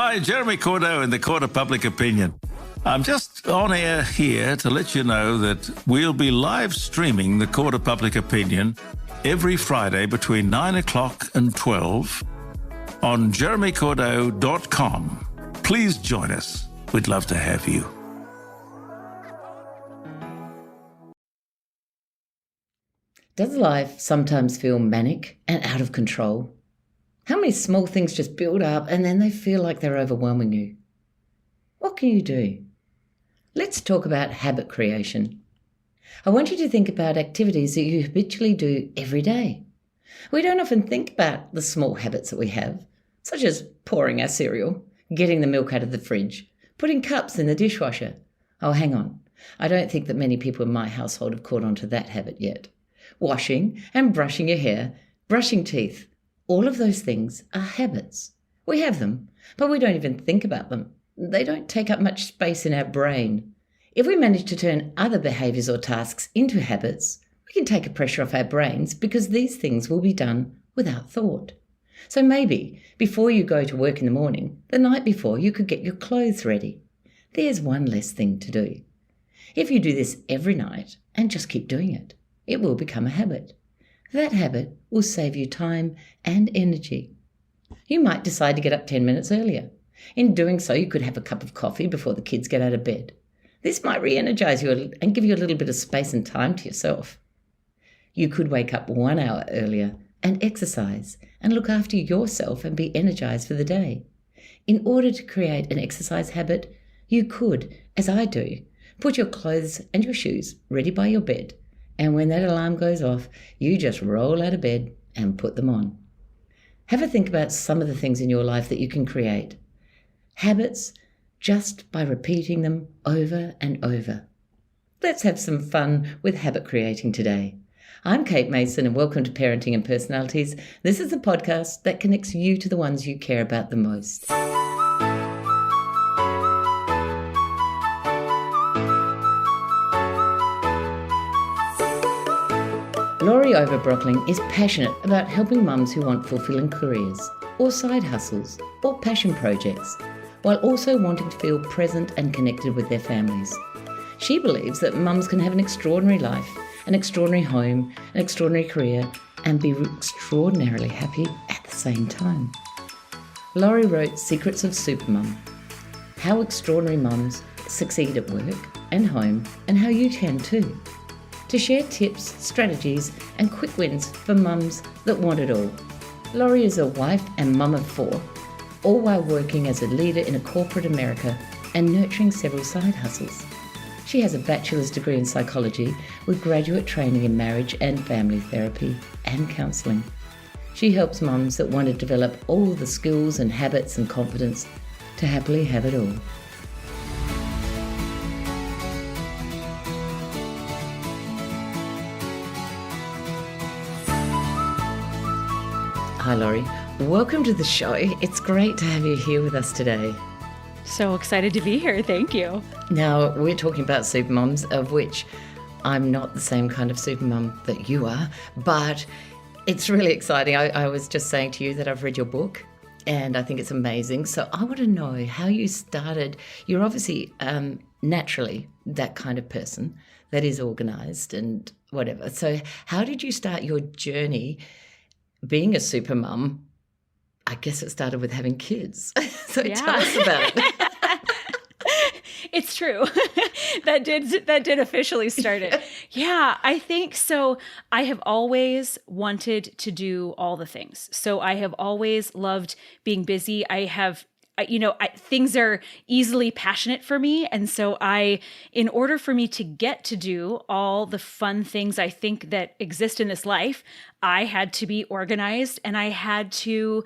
Hi, Jeremy Cordeaux in the Court of Public Opinion. I'm just on air here to let you know that we'll be live streaming the Court of Public Opinion every Friday between 9 o'clock and 12 on jeremycordeaux.com. Please join us. We'd love to have you. Does life sometimes feel manic and out of control? How many small things just build up and then they feel like they're overwhelming you? What can you do? Let's talk about habit creation. I want you to think about activities that you habitually do every day. We don't often think about the small habits that we have, such as pouring our cereal, getting the milk out of the fridge, putting cups in the dishwasher. Oh, hang on. I don't think that many people in my household have caught on to that habit yet. Washing and brushing your hair, brushing teeth. All of those things are habits. We have them, but we don't even think about them. They don't take up much space in our brain. If we manage to turn other behaviours or tasks into habits, we can take a pressure off our brains because these things will be done without thought. So maybe before you go to work in the morning, the night before you could get your clothes ready. There's one less thing to do. If you do this every night and just keep doing it, it will become a habit. That habit will save you time and energy. You might decide to get up 10 minutes earlier. In doing so, you could have a cup of coffee before the kids get out of bed. This might re-energize you and give you a little bit of space and time to yourself. You could wake up 1 hour earlier and exercise and look after yourself and be energized for the day. In order to create an exercise habit, you could, as I do, put your clothes and your shoes ready by your bed. And when that alarm goes off, you just roll out of bed and put them on. Have a think about some of the things in your life that you can create. Habits just by repeating them over and over. Let's have some fun with habit creating today. I'm Kate Mason and welcome to Parenting and Personalities. This is the podcast that connects you to the ones you care about the most. Oberbroeckling is passionate about helping mums who want fulfilling careers or side hustles or passion projects, while also wanting to feel present and connected with their families. She believes that mums can have an extraordinary life, an extraordinary home, an extraordinary career, and be extraordinarily happy at the same time. Laurie wrote Secrets of Supermom, how extraordinary mums succeed at work and home, and how you can too, to share tips, strategies, and quick wins for mums that want it all. Laurie is a wife and mum of 4, all while working as a leader in a corporate America and nurturing several side hustles. She has a bachelor's degree in psychology with graduate training in marriage and family therapy and counselling. She helps mums that want to develop all the skills and habits and confidence to happily have it all. Hi Laurie, welcome to the show. It's great to have you here with us today. So excited to be here, thank you. Now, we're talking about supermoms, of which I'm not the same kind of supermom that you are, but it's really exciting. I was just saying to you that I've read your book and I think it's amazing. So I want to know how you started. You're obviously naturally that kind of person that is organised and whatever. So how did you start your journey being a supermom? I guess it started with having kids. So tell us about it. It's true. That did officially start it. Yeah, I think so. I have always wanted to do all the things. So I have always loved being busy. Things are easily passionate for me. And so in order for me to get to do all the fun things I think that exist in this life, I had to be organized and I had to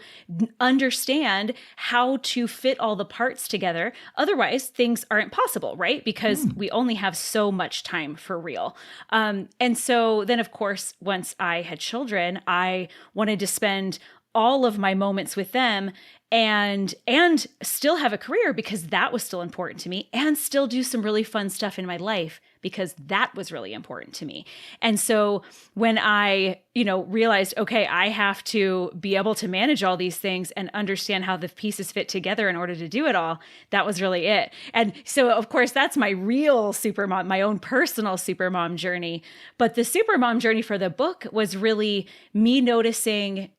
understand how to fit all the parts together. Otherwise, things aren't possible, right? Because we only have so much time for real. And so then, of course, once I had children, I wanted to spend all of my moments with them. and still have a career because that was still important to me, and still do some really fun stuff in my life because that was really important to me. And so when I, realized, okay, I have to be able to manage all these things and understand how the pieces fit together in order to do it all, that was really it. And so, of course, that's my real supermom, my own personal supermom journey. But the supermom journey for the book was really me noticing,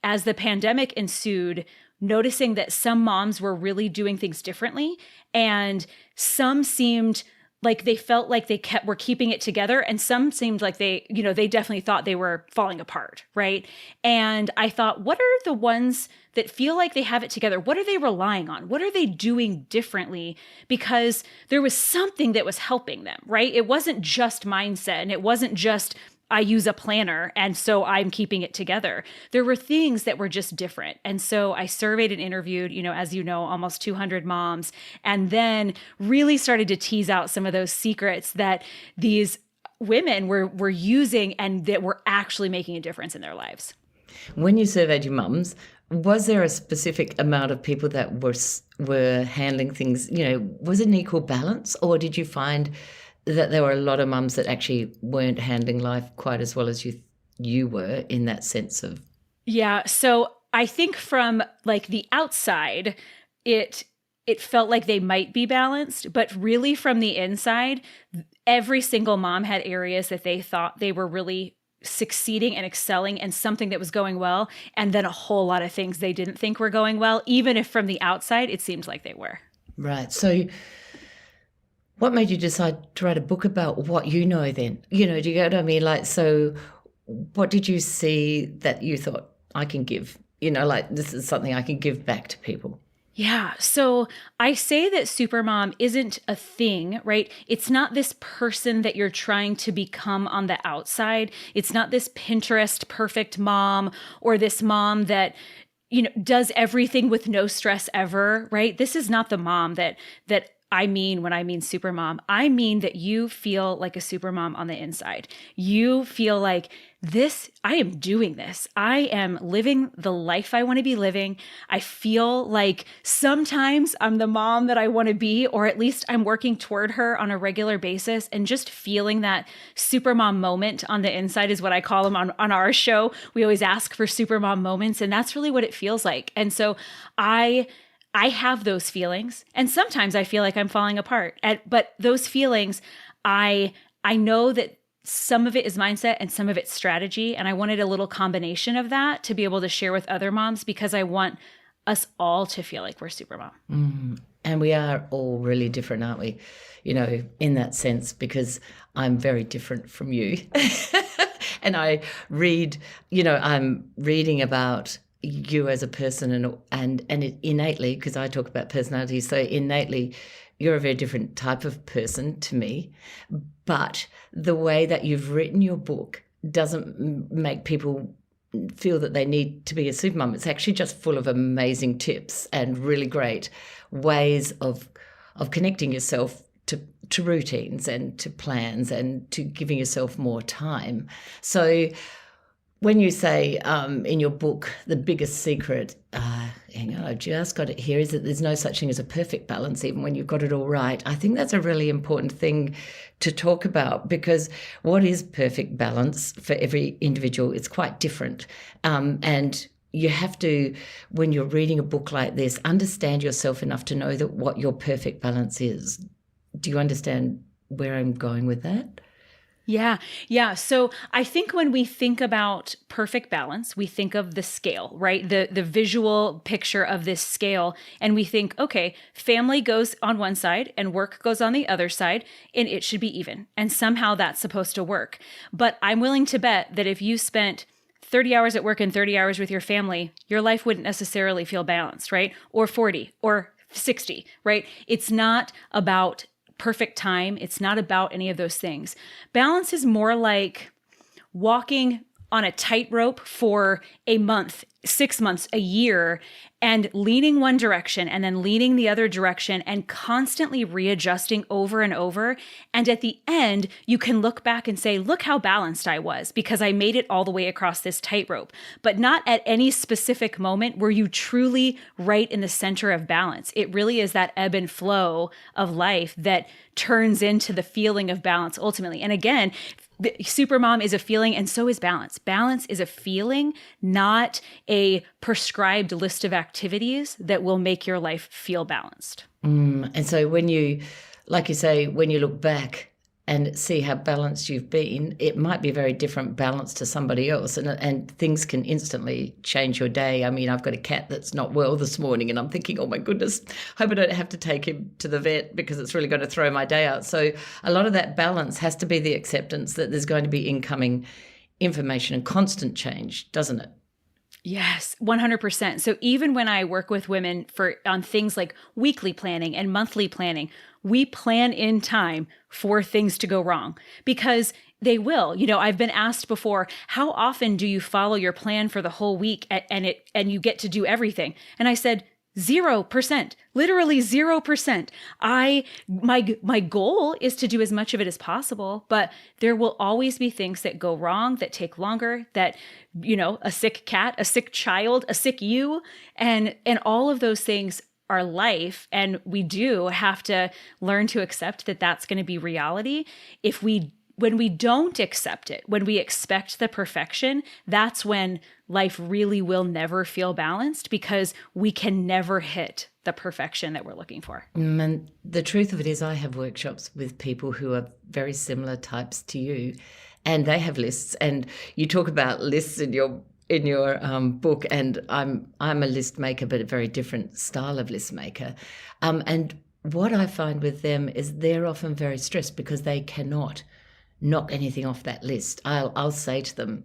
as the pandemic ensued, noticing that some moms were really doing things differently, and some seemed like they felt like were keeping it together, and some seemed like they definitely thought they were falling apart, right? And I thought, what are the ones that feel like they have it together? What are they relying on? What are they doing differently? Because there was something that was helping them, right? It wasn't just mindset, and it wasn't just I use a planner and so I'm keeping it together. There were things that were just different. And so I surveyed and interviewed, as you know, almost 200 moms, and then really started to tease out some of those secrets that these women were using and that were actually making a difference in their lives. When you surveyed your mums, was there a specific amount of people that were handling things, was it an equal balance, or did you find that there were a lot of mums that actually weren't handling life quite as well as you were in that sense of? Yeah. So I think from like the outside, it felt like they might be balanced, but really from the inside, every single mom had areas that they thought they were really succeeding and excelling and something that was going well. And then a whole lot of things they didn't think were going well, even if from the outside, it seemed like they were. Right. So what made you decide to write a book about what you know then? Do you get what I mean? Like, so what did you see that you thought I can give, this is something I can give back to people? Yeah. So I say that Supermom isn't a thing, right? It's not this person that you're trying to become on the outside. It's not this Pinterest perfect mom or this mom that does everything with no stress ever, right? This is not the mom that I mean when I mean supermom. I mean that you feel like a supermom on the inside. You feel like I am doing this. I am living the life I want to be living. I feel like sometimes I'm the mom that I want to be, or at least I'm working toward her on a regular basis, and just feeling that supermom moment on the inside is what I call them on our show. We always ask for supermom moments, and that's really what it feels like. And so I have those feelings, and sometimes I feel like I'm falling apart. But those feelings, I know that some of it is mindset and some of it's strategy, and I wanted a little combination of that to be able to share with other moms, because I want us all to feel like we're supermom. Mm. And we are all really different, aren't we? In that sense, because I'm very different from you. And I read, I'm reading about you as a person and it innately, because I talk about personality, so innately you're a very different type of person to me. But the way that you've written your book doesn't make people feel that they need to be a supermom. It's actually just full of amazing tips and really great ways of connecting yourself to routines and to plans and to giving yourself more time. So when you say in your book, the biggest secret, hang on, I've just got it here, is that there's no such thing as a perfect balance, even when you've got it all right. I think that's a really important thing to talk about, because what is perfect balance for every individual? It's quite different. And you have to, when you're reading a book like this, understand yourself enough to know that what your perfect balance is. Do you understand where I'm going with that? Yeah. Yeah. So I think when we think about perfect balance, we think of the scale, right? The visual picture of this scale. And we think, okay, family goes on one side and work goes on the other side, and it should be even. And somehow that's supposed to work. But I'm willing to bet that if you spent 30 hours at work and 30 hours with your family, your life wouldn't necessarily feel balanced, right? Or 40 or 60, right? It's not about perfect time. It's not about any of those things. Balance is more like walking on a tightrope for a month, 6 months, a year, and leaning one direction and then leaning the other direction and constantly readjusting over and over. And at the end, you can look back and say, look how balanced I was because I made it all the way across this tightrope. But not at any specific moment were you truly right in the center of balance. It really is that ebb and flow of life that turns into the feeling of balance ultimately. And again, Supermom is a feeling, and so is balance. Balance is a feeling, not a prescribed list of activities that will make your life feel balanced. And so when you, like you say, when you look back and see how balanced you've been, it might be a very different balance to somebody else, and things can instantly change your day. I mean, I've got a cat that's not well this morning, and I'm thinking, oh my goodness, hope I don't have to take him to the vet because it's really going to throw my day out. So a lot of that balance has to be the acceptance that there's going to be incoming information and constant change, doesn't it? Yes, 100%. So even when I work with women on things like weekly planning and monthly planning, we plan in time for things to go wrong because they will. You know, I've been asked before, how often do you follow your plan for the whole week and you get to do everything? And I said, 0%, literally 0%. My goal is to do as much of it as possible, but there will always be things that go wrong, that take longer, that, you know, a sick cat, a sick child, a sick you, and all of those things are life. And we do have to learn to accept that that's going to be reality. When we don't accept it, when we expect the perfection, that's when life really will never feel balanced because we can never hit the perfection that we're looking for. And the truth of it is I have workshops with people who are very similar types to you, and they have lists. And you talk about lists in your book, and I'm a list maker, but a very different style of list maker. And what I find with them is they're often very stressed because they cannot knock anything off that list. I'll say to them,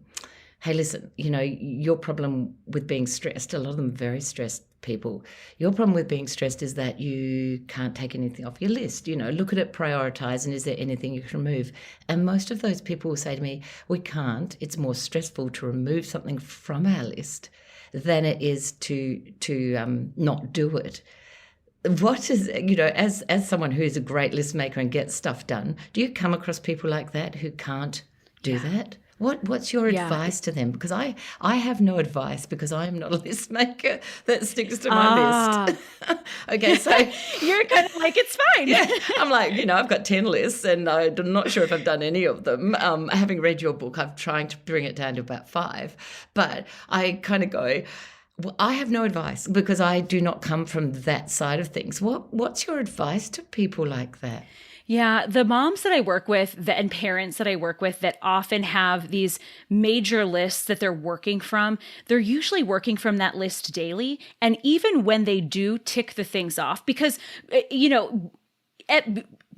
hey, listen, you know, your problem with being stressed, a lot of them very stressed people, your problem with being stressed is that you can't take anything off your list. You know, look at it, prioritize, and is there anything you can remove? And most of those people will say to me, we can't. It's more stressful to remove something from our list than it is to not do it. What is, you know, as someone who's a great list maker and gets stuff done, do you come across people like that who can't do that? What's your advice to them? Because I have no advice because I am not a list maker that sticks to my list. Okay, so you're kind of like, it's fine. Yeah, I'm like, you know, I've got 10 lists and I'm not sure if I've done any of them. Having read your book, I'm trying to bring it down to about 5. But I kind of go, well, I have no advice because I do not come from that side of things. What's your advice to people like that? Yeah, the moms that I work with and parents that I work with that often have these major lists that they're working from, they're usually working from that list daily. And even when they do tick the things off, because, you know,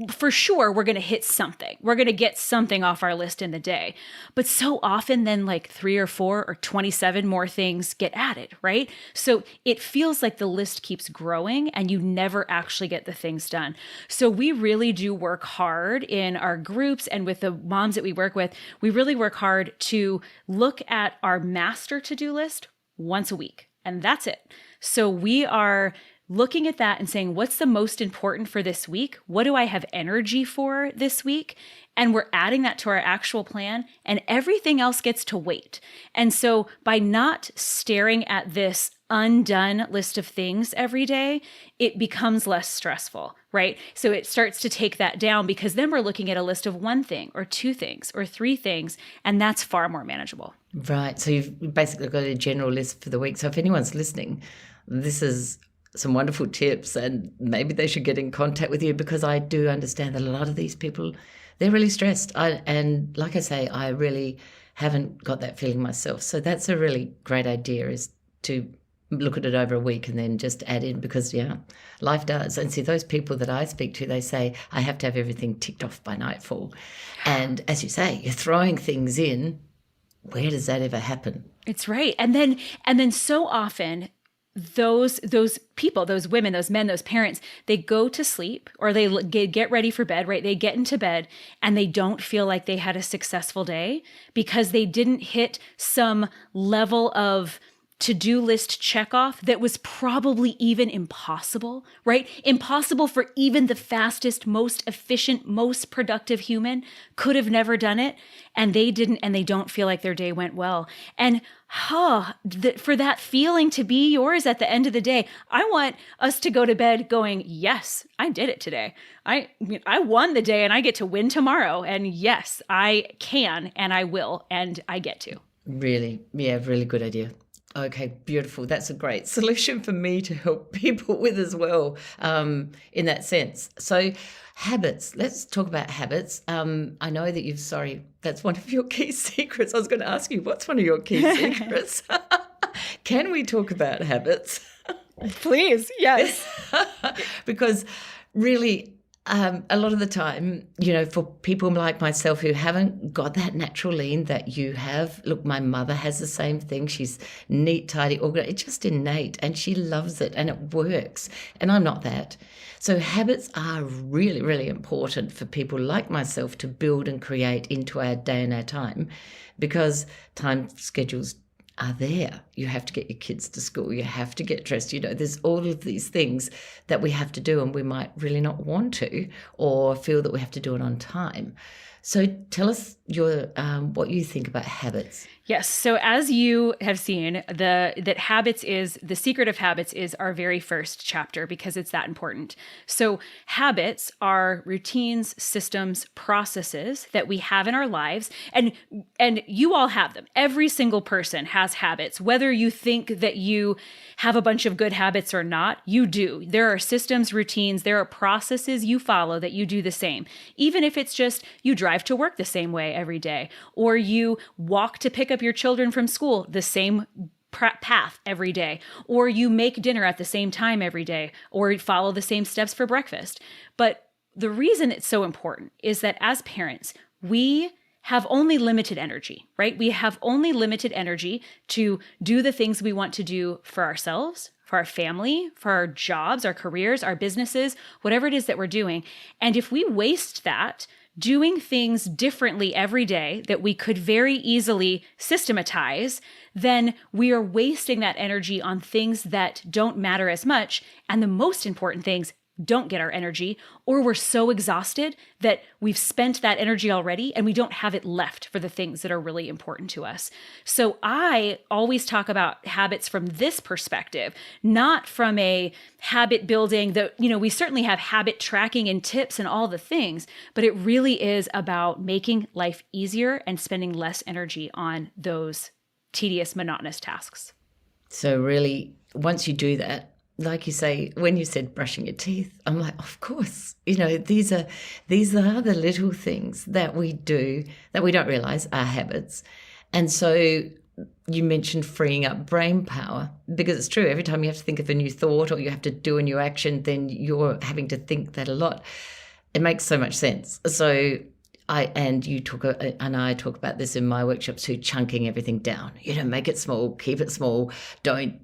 for sure, we're going to hit something. We're going to get something off our list in the day. But so often then like 3 or 4 or 27 more things get added, right? So it feels like the list keeps growing and you never actually get the things done. So we really do work hard in our groups and with the moms that we work with. We really work hard to look at our master to-do list once a week. And that's it. So we are looking at that and saying, what's the most important for this week? What do I have energy for this week? And we're adding that to our actual plan, and everything else gets to wait. And so by not staring at this undone list of things every day, it becomes less stressful, right? So it starts to take that down because then we're looking at a list of 1 thing or 2 things or 3 things, and that's far more manageable. Right. So you've basically got a general list for the week. So if anyone's listening, this is some wonderful tips, and maybe they should get in contact with you because I do understand that a lot of these people, they're really stressed. And like I say, I really haven't got that feeling myself. So that's a really great idea, is to look at it over a week and then just add in, because, yeah, life does. And see, those people that I speak to, they say, I have to have everything ticked off by nightfall. And as you say, you're throwing things in. Where does that ever happen? It's right. And then so often those people, those women, those men, those parents, they go to sleep or they get ready for bed, right? They get into bed and they don't feel like they had a successful day because they didn't hit some level of to-do list checkoff that was probably even impossible, right? Impossible for even the fastest, most efficient, most productive human could have never done it. And they didn't, and they don't feel like their day went well. And for that feeling to be yours at the end of the day, I want us to go to bed going, yes, I did it today. I won the day and I get to win tomorrow. And yes, I can and I will and I get to. Really good idea. Okay, beautiful. That's a great solution for me to help people with as well, in that sense. So habits, let's talk about habits. I know that that's one of your key secrets. I was going to ask you, what's one of your key secrets? Can we talk about habits? Please, yes. Because really, a lot of the time, for people like myself who haven't got that natural lean that you have, look, my mother has the same thing. She's neat, tidy, organized. It's just innate and she loves it and it works. And I'm not that. So habits are really, really important for people like myself to build and create into our day and our time, because time schedules are there. You have to get your kids to school. You have to get dressed. There's all of these things that we have to do and we might really not want to or feel that we have to do it on time. So tell us what you think about habits. Yes. So as you have seen, the secret of habits is our very first chapter because it's that important. So habits are routines, systems, processes that we have in our lives, and you all have them. Every single person has habits, whether you think that you have a bunch of good habits or not, you do. There are systems, routines, there are processes you follow that you do the same. Even if it's just you drive to work the same way every day, or you walk to pick up your children from school the same path every day, or you make dinner at the same time every day, or follow the same steps for breakfast. But the reason it's so important is that as parents, we have only limited energy, right? We have only limited energy to do the things we want to do for ourselves, for our family, for our jobs, our careers, our businesses, whatever it is that we're doing. And if we waste that doing things differently every day that we could very easily systematize, then we are wasting that energy on things that don't matter as much. And the most important things don't get our energy, or we're so exhausted that we've spent that energy already and we don't have it left for the things that are really important to us. So I always talk about habits from this perspective, not from a habit building that, we certainly have habit tracking and tips and all the things, but it really is about making life easier and spending less energy on those tedious, monotonous tasks. So really, once you do that, like you say, when you said brushing your teeth, I'm like, of course, these are the little things that we do that we don't realize are habits. And so you mentioned freeing up brain power, because it's true. Every time you have to think of a new thought or you have to do a new action, then you're having to think that a lot. It makes so much sense. So I talk about this in my workshops too, chunking everything down. Make it small, keep it small, don't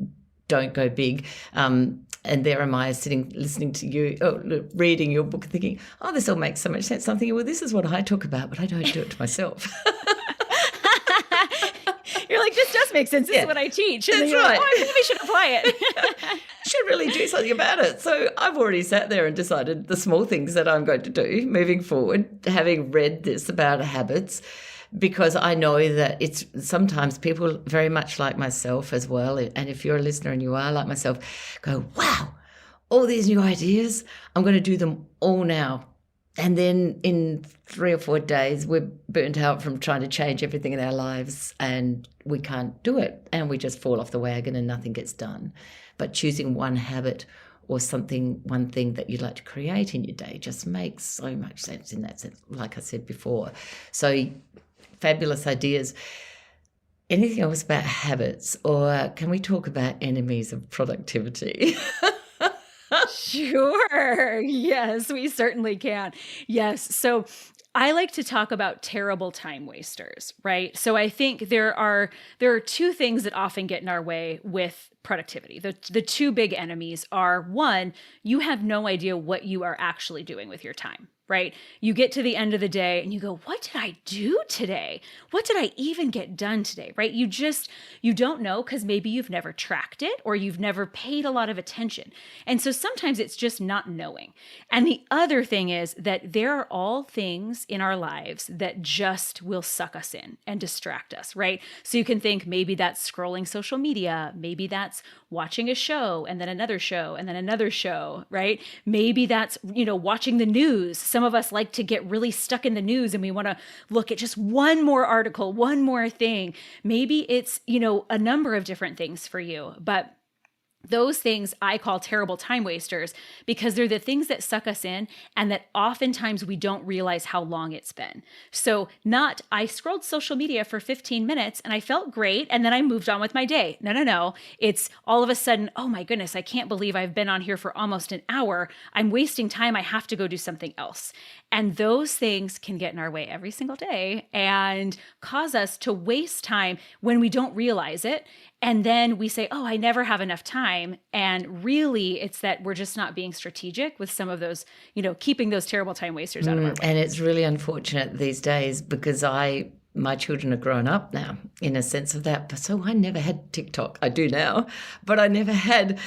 go big. And there am I sitting, listening to you, reading your book, thinking, oh, this all makes so much sense. I'm thinking, well, this is what I talk about, but I don't do it to myself. You're like, this does make sense. This is what I teach. And That's then you're right. like, oh, I think we should apply it. I should really do something about it. So I've already sat there and decided the small things that I'm going to do moving forward, having read this about habits, because I know that it's sometimes people very much like myself as well. And if you're a listener and you are like myself, go, wow, all these new ideas, I'm going to do them all now. And then in 3 or 4 days, we're burnt out from trying to change everything in our lives and we can't do it. And we just fall off the wagon and nothing gets done. But choosing one habit or one thing that you'd like to create in your day just makes so much sense in that sense, like I said before. So fabulous ideas. Anything else about habits, or can we talk about enemies of productivity? Sure. Yes, we certainly can. Yes. So I like to talk about terrible time wasters, right? So I think there are two things that often get in our way with productivity. The two big enemies are, one, you have no idea what you are actually doing with your time, right? You get to the end of the day and you go, what did I do today? What did I even get done today, right? You don't know because maybe you've never tracked it or you've never paid a lot of attention. And so sometimes it's just not knowing. And the other thing is that there are all things in our lives that just will suck us in and distract us, right? So you can think maybe that's scrolling social media, maybe that's watching a show and then another show and then another show, right? Maybe that's, watching the news. Some of us like to get really stuck in the news and we want to look at just one more article, one more thing. Maybe it's, a number of different things for you, but those things I call terrible time wasters because they're the things that suck us in and that oftentimes we don't realize how long it's been. So not, I scrolled social media for 15 minutes and I felt great and then I moved on with my day. No. It's all of a sudden, oh my goodness, I can't believe I've been on here for almost an hour. I'm wasting time. I have to go do something else. And those things can get in our way every single day and cause us to waste time when we don't realize it. And then we say, oh, I never have enough time. And really, it's that we're just not being strategic with some of those, keeping those terrible time wasters out of our way. And it's really unfortunate these days because my children are grown up now in a sense of that. So I never had TikTok. I do now, but I never had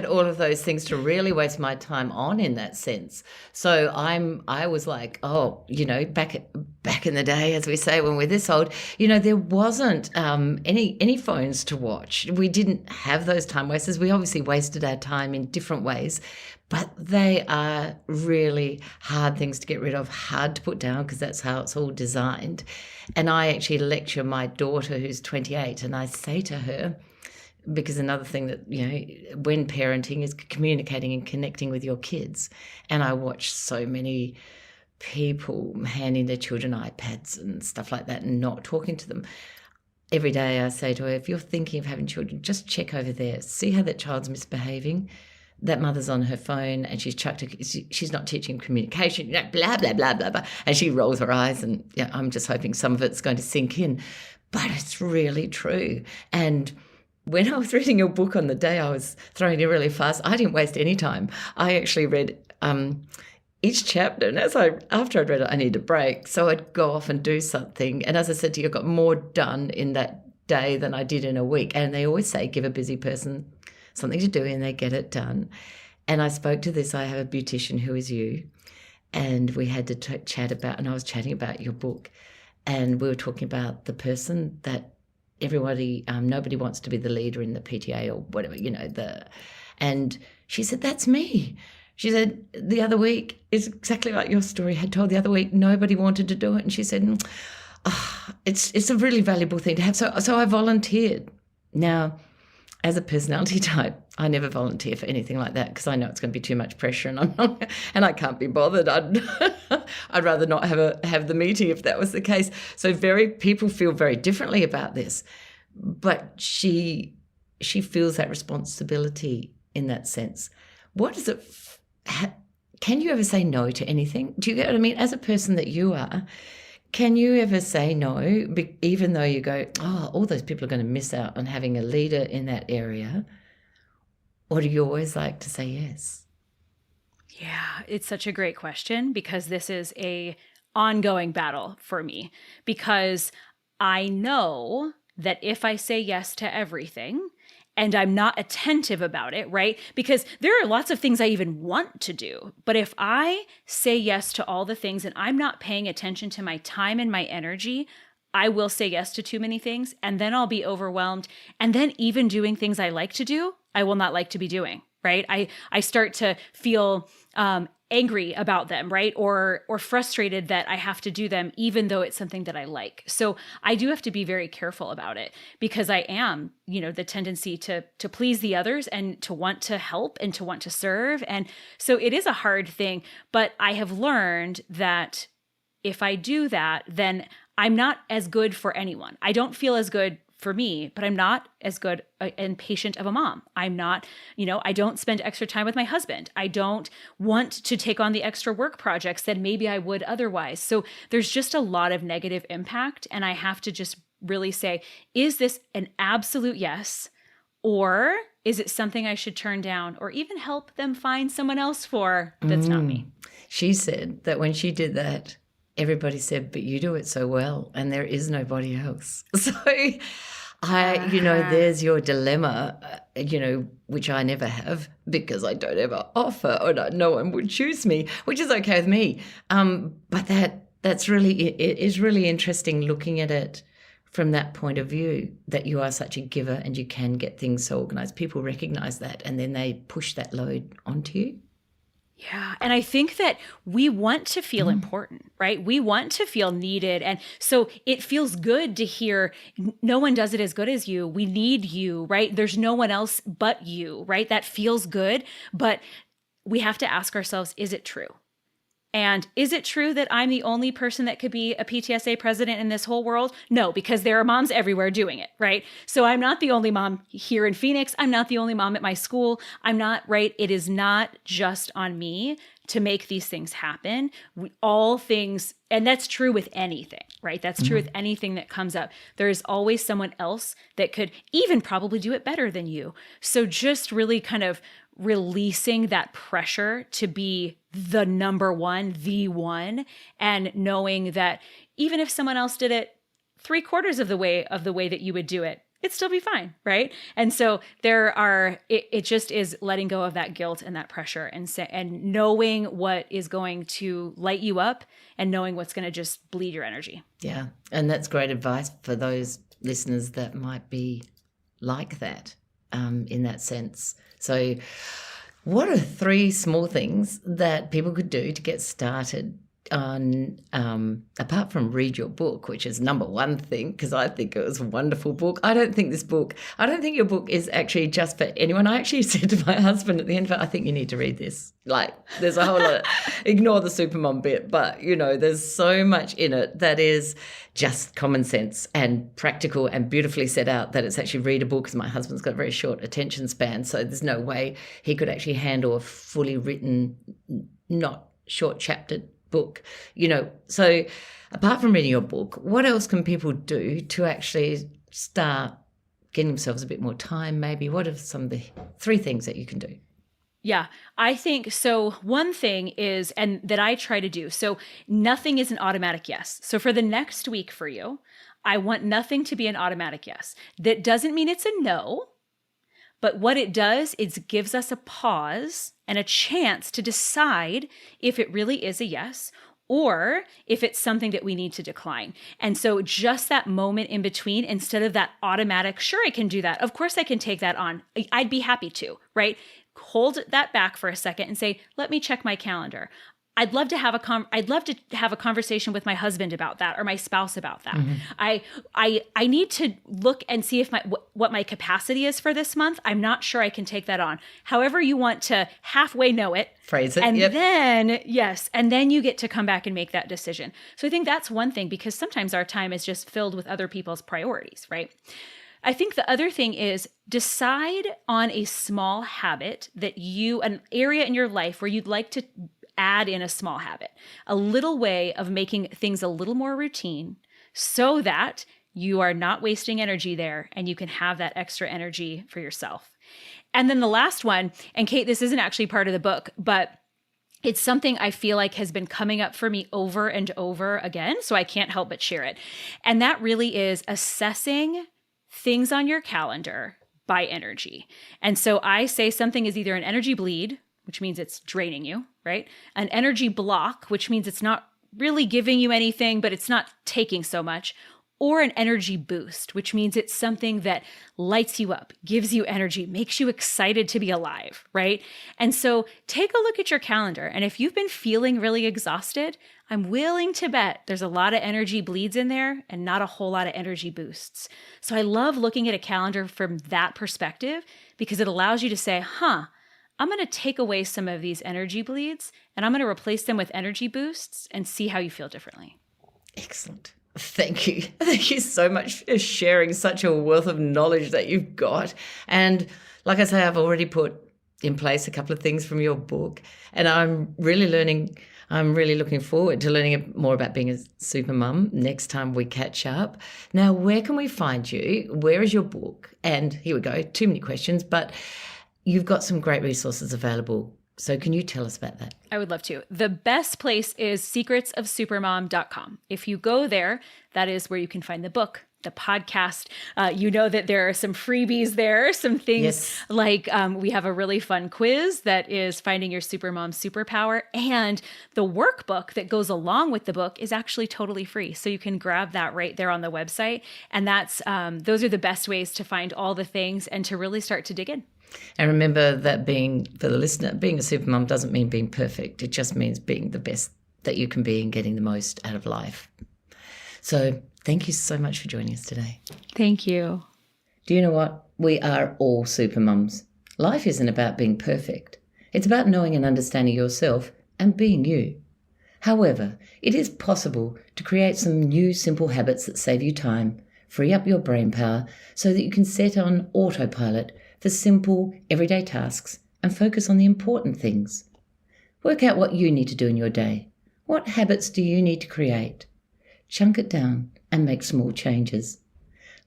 all of those things to really waste my time on in that sense. So I was like, back in the day, as we say, when we're this old, there wasn't any phones to watch. We didn't have those time wasters. We obviously wasted our time in different ways, but they are really hard things to get rid of, hard to put down because that's how it's all designed. And I actually lecture my daughter who's 28 and I say to her, because another thing that, when parenting is communicating and connecting with your kids. And I watch so many people handing their children iPads and stuff like that and not talking to them. Every day I say to her, if you're thinking of having children, just check over there, see how that child's misbehaving. That mother's on her phone and she's not teaching communication, blah, blah, blah, blah, blah. And she rolls her eyes and I'm just hoping some of it's going to sink in. But it's really true. And when I was reading your book on the day I was throwing it really fast, I didn't waste any time. I actually read each chapter. And after I'd read it, I needed a break. So I'd go off and do something. And as I said to you, I got more done in that day than I did in a week. And they always say, give a busy person something to do and they get it done. And I spoke to this, I have a beautician who is you, and we had to chat about, and I was chatting about your book, and we were talking about the person that everybody, nobody wants to be the leader in the PTA or whatever, and she said, that's me. She said, the other week, is exactly like your story had told the other week, nobody wanted to do it. And she said, it's a really valuable thing to have. So I volunteered. Now, as a personality type, I never volunteer for anything like that because I know it's going to be too much pressure and I can't be bothered. I'd rather not have the meeting if that was the case. So people feel very differently about this, but she feels that responsibility in that sense. What is it? Can you ever say no to anything? Do you get what I mean? As a person that you are, can you ever say no, even though you go, all those people are going to miss out on having a leader in that area? Or do you always like to say yes? Yeah, it's such a great question because this is a ongoing battle for me because I know that if I say yes to everything, and I'm not attentive about it, right? Because there are lots of things I even want to do. But if I say yes to all the things and I'm not paying attention to my time and my energy, I will say yes to too many things and then I'll be overwhelmed. And then even doing things I like to do, I will not like to be doing, right? I start to feel angry about them, right? Or frustrated that I have to do them, even though it's something that I like. So I do have to be very careful about it because I am, the tendency to please the others and to want to help and to want to serve. And so it is a hard thing, but I have learned that if I do that, then I'm not as good for anyone. I don't feel as good for me, but I'm not as good and patient of a mom. I'm not, I don't spend extra time with my husband. I don't want to take on the extra work projects that maybe I would otherwise. So there's just a lot of negative impact. And I have to just really say, is this an absolute yes? Or is it something I should turn down or even help them find someone else for that's not me? She said that when she did that, everybody said, but you do it so well and there is nobody else. So there's your dilemma, which I never have because I don't ever offer or no one would choose me, which is okay with me. But that's really, it is really interesting looking at it from that point of view, that you are such a giver and you can get things so organized. People recognize that and then they push that load onto you. Yeah. And I think that we want to feel important, right? We want to feel needed. And so it feels good to hear no one does it as good as you. We need you, right? There's no one else but you, right? That feels good. But we have to ask ourselves, is it true? And is it true that I'm the only person that could be a PTSA president in this whole world? No, because there are moms everywhere doing it, right? So I'm not the only mom here in Phoenix. I'm not the only mom at my school. I'm not, right? It is not just on me to make these things happen. All things, and that's true with anything, right? That's true with anything that comes up. There is always someone else that could even probably do it better than you. So just really kind of releasing that pressure to be the number one, the one, and knowing that even if someone else did it 3/4 of the way that you would do it, it'd still be fine, right? And so it just is letting go of that guilt and that pressure and knowing what is going to light you up and knowing what's going to just bleed your energy. Yeah, and that's great advice for those listeners that might be like that in that sense. So what are 3 small things that people could do to get started on, apart from read your book, which is number one thing, because I think it was a wonderful book. I don't think your book is actually just for anyone. I actually said to my husband at the end of it, I think you need to read this. Like, there's a whole lot, ignore the Supermom bit, but, there's so much in it that is just common sense and practical and beautifully set out that it's actually readable, because my husband's got a very short attention span, so there's no way he could actually handle a fully written, not short chaptered book, So apart from reading your book, what else can people do to actually start getting themselves a bit more time maybe? What are some of the 3 things that you can do? Yeah, I think so. One thing is, and that I try to do, so nothing is an automatic yes. So for the next week for you, I want nothing to be an automatic yes. That doesn't mean it's a no. But what it does is gives us a pause and a chance to decide if it really is a yes or if it's something that we need to decline. And so just that moment in between, instead of that automatic, sure, I can do that. Of course I can take that on. I'd be happy to, right? Hold that back for a second and say, let me check my calendar. I'd love to have a conversation with my husband about that or my spouse about that. I need to look and see if what my capacity is for this month. I'm not sure I can take that on. However you want to halfway know it. Phrase it. And then, yes, and then you get to come back and make that decision. So I think that's one thing, because sometimes our time is just filled with other people's priorities, right? I think the other thing is decide on a small habit an area in your life where you'd like to add in a small habit, a little way of making things a little more routine so that you are not wasting energy there and you can have that extra energy for yourself. And then the last one, and Kate, this isn't actually part of the book, but it's something I feel like has been coming up for me over and over again, so I can't help but share it. And that really is assessing things on your calendar by energy. And so I say something is either an energy bleed, which means it's draining you, right? An energy block, which means it's not really giving you anything, but it's not taking so much. Or an energy boost, which means it's something that lights you up, gives you energy, makes you excited to be alive, right? And so take a look at your calendar. And if you've been feeling really exhausted, I'm willing to bet there's a lot of energy bleeds in there and not a whole lot of energy boosts. So I love looking at a calendar from that perspective, because it allows you to say, I'm going to take away some of these energy bleeds and I'm going to replace them with energy boosts and see how you feel differently. Excellent. Thank you. Thank you so much for sharing such a wealth of knowledge that you've got. And like I say, I've already put in place a couple of things from your book, and I'm really looking forward to learning more about being a super mum next time we catch up. Now, where can we find you? Where is your book? And here we go, too many questions, but you've got some great resources available. So can you tell us about that? I would love to. The best place is secretsofsupermom.com. If you go there, that is where you can find the book, the podcast. You know that there are some freebies there, some things like we have a really fun quiz that is finding your supermom superpower. And the workbook that goes along with the book is actually totally free. So you can grab that right there on the website. And that's those are the best ways to find all the things and to really start to dig in. And remember that for the listener, being a supermom doesn't mean being perfect. It just means being the best that you can be and getting the most out of life. So thank you so much for joining us today. Thank you. Do you know what? We are all supermoms. Life isn't about being perfect. It's about knowing and understanding yourself and being you. However, it is possible to create some new simple habits that save you time, free up your brain power so that you can set on autopilot for simple, everyday tasks and focus on the important things. Work out what you need to do in your day. What habits do you need to create? Chunk it down and make small changes.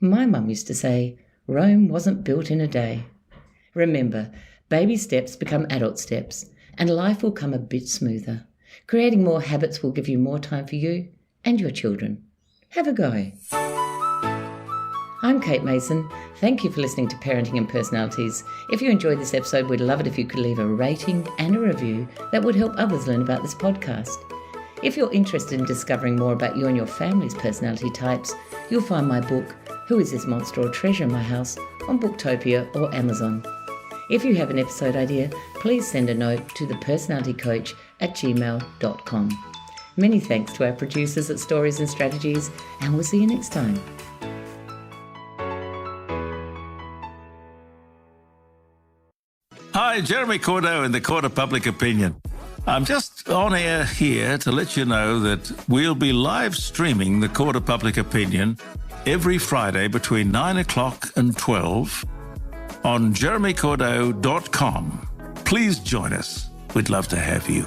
My mum used to say, Rome wasn't built in a day. Remember, baby steps become adult steps and life will come a bit smoother. Creating more habits will give you more time for you and your children. Have a go. I'm Kate Mason. Thank you for listening to Parenting and Personalities. If you enjoyed this episode, we'd love it if you could leave a rating and a review that would help others learn about this podcast. If you're interested in discovering more about you and your family's personality types, you'll find my book, Who Is This Monster or Treasure in My House, on Booktopia or Amazon. If you have an episode idea, please send a note to thepersonalitycoach@gmail.com. Many thanks to our producers at Stories and Strategies, and we'll see you next time. Hi, Jeremy Cordeaux in the Court of Public Opinion. I'm just on air here to let you know that we'll be live streaming the Court of Public Opinion every Friday between 9 o'clock and 12 on jeremycordeaux.com. Please join us. We'd love to have you.